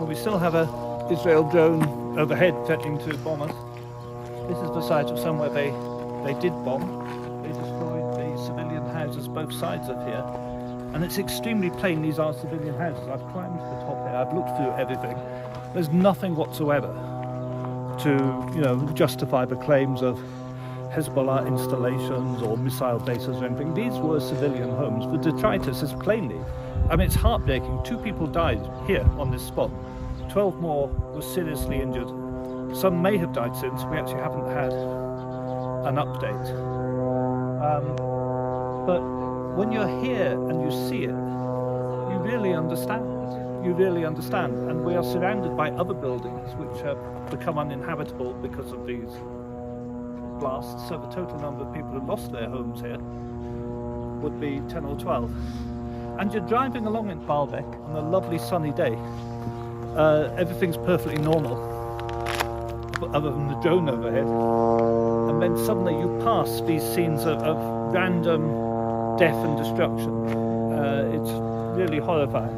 Well, we still have a Israel drone overhead threatening to bomb us. This is the site of somewhere they did bomb. They destroyed the civilian houses both sides of here. And it's extremely plain these are civilian houses. I've climbed to the top here, I've looked through everything. There's nothing whatsoever to, justify the claims of Hezbollah installations or missile bases or anything. These were civilian homes. The detritus is plainly, it's heartbreaking. 2 people died here on this spot. 12 more were seriously injured. Some may have died since. We actually haven't had an update. But when you're here and you see it, you really understand. You really understand. And we are surrounded by other buildings which have become uninhabitable because of these blasts. So the total number of people who lost their homes here would be 10 or 12. And you're driving along in Baalbek on a lovely sunny day. Everything's perfectly normal, other than the drone overhead. And then suddenly you pass these scenes of random death and destruction. It's really horrifying.